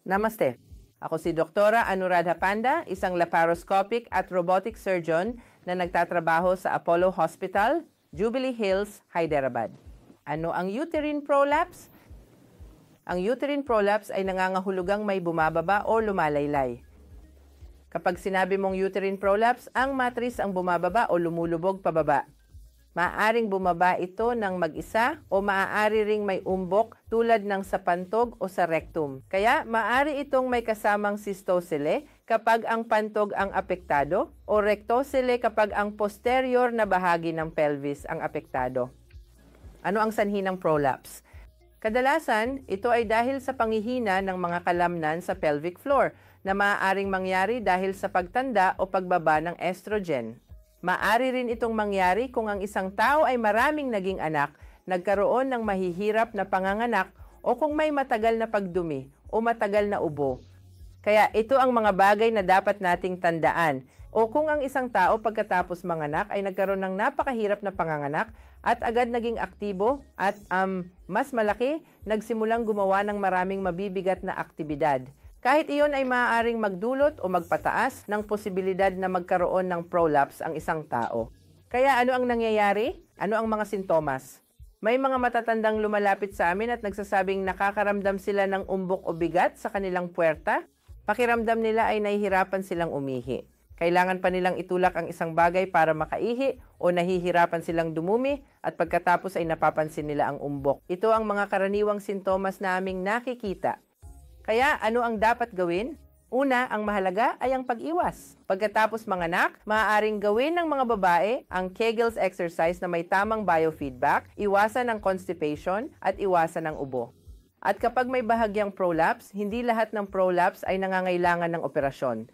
Namaste. Ako si Doktora Anuradha Panda, isang laparoscopic at robotic surgeon na nagtatrabaho sa Apollo Hospital, Jubilee Hills, Hyderabad. Ano ang uterine prolapse? Ang uterine prolapse ay nangangahulugang may bumababa o lumalaylay. Kapag sinabi mong uterine prolapse, ang matris ang bumababa o lumulubog pababa. Maaaring bumaba ito ng mag-isa o maaari ring may umbok tulad ng sa pantog o sa rectum. Kaya maaari itong may kasamang cystocele kapag ang pantog ang apektado o rectocele kapag ang posterior na bahagi ng pelvis ang apektado. Ano ang sanhi ng prolapse? Kadalasan, ito ay dahil sa panghihina ng mga kalamnan sa pelvic floor na maaaring mangyari dahil sa pagtanda o pagbaba ng estrogen. Maaari rin itong mangyari kung ang isang tao ay maraming naging anak, nagkaroon ng mahihirap na panganganak o kung may matagal na pagdumi o matagal na ubo. Kaya ito ang mga bagay na dapat nating tandaan. O kung ang isang tao pagkatapos manganak ay nagkaroon ng napakahirap na panganganak at agad naging aktibo at mas malaki, nagsimulang gumawa ng maraming mabibigat na aktibidad. Kahit iyon ay maaaring magdulot o magpataas ng posibilidad na magkaroon ng prolapse ang isang tao. Kaya ano ang nangyayari? Ano ang mga sintomas? May mga matatandang lumalapit sa amin at nagsasabing nakakaramdam sila ng umbok o bigat sa kanilang puwerta. Pakiramdam nila ay nahihirapan silang umihi. Kailangan pa nilang itulak ang isang bagay para makaihi o nahihirapan silang dumumi at pagkatapos ay napapansin nila ang umbok. Ito ang mga karaniwang sintomas na aming nakikita. Kaya ano ang dapat gawin? Una, ang mahalaga ay ang pag-iwas. Pagkatapos manganak, maaaring gawin ng mga babae ang Kegels exercise na may tamang biofeedback, iwasan ng constipation at iwasan ng ubo. At kapag may bahagyang prolapse, hindi lahat ng prolapse ay nangangailangan ng operasyon.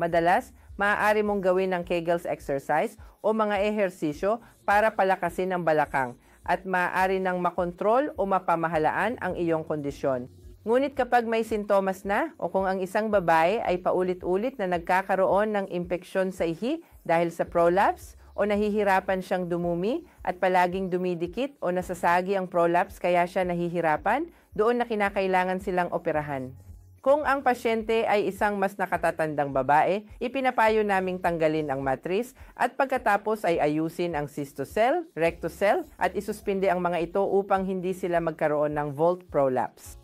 Madalas, maaari mong gawin ng Kegels exercise o mga ehersisyo para palakasin ang balakang at maaari nang makontrol o mapamahalaan ang iyong kondisyon. Ngunit kapag may sintomas na o kung ang isang babae ay paulit-ulit na nagkakaroon ng impeksyon sa ihi dahil sa prolapse o nahihirapan siyang dumumi at palaging dumidikit o nasasagi ang prolapse kaya siya nahihirapan, doon na kinakailangan silang operahan. Kung ang pasyente ay isang mas nakatatandang babae, ipinapayo naming tanggalin ang matris at pagkatapos ay ayusin ang cystocele, rectocele at isuspinde ang mga ito upang hindi sila magkaroon ng vault prolapse.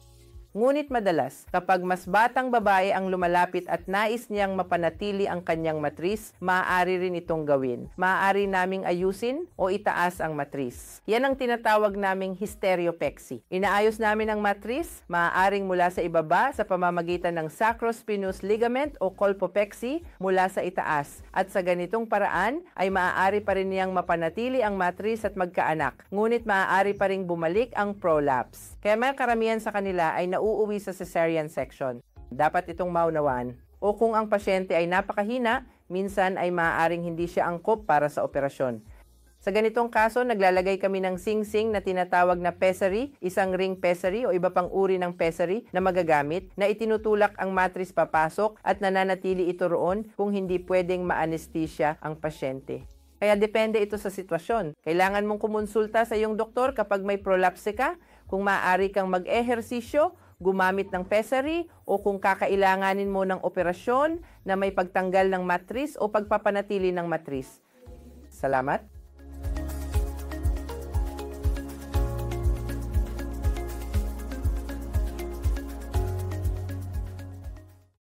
Ngunit madalas, kapag mas batang babae ang lumalapit at nais niyang mapanatili ang kanyang matris, maaari rin itong gawin. Maaari naming ayusin o itaas ang matris. Yan ang tinatawag naming hystereopexy. Inaayos namin ang matris, maaaring mula sa ibaba sa pamamagitan ng sacrospinous ligament o colpopexy mula sa itaas. At sa ganitong paraan ay maaari pa rin niyang mapanatili ang matris at magkaanak. Ngunit maaari pa ring bumalik ang prolapse. Kaya may karamihan sa kanila ay nauuwi sa cesarean section. Dapat itong maunawaan. O kung ang pasyente ay napakahina, minsan ay maaaring hindi siya angkop para sa operasyon. Sa ganitong kaso, naglalagay kami ng sing-sing na tinatawag na pessary, isang ring pessary o iba pang uri ng pessary na magagamit na itinutulak ang matris papasok at nananatili ito roon kung hindi pwedeng ma-anesthesia ang pasyente. Kaya depende ito sa sitwasyon. Kailangan mong kumonsulta sa iyong doktor kapag may prolapse ka, kung maaari kang mag-ehersisyo, gumamit ng pessary o kung kakailanganin mo ng operasyon na may pagtanggal ng matris o pagpapanatili ng matris. Salamat!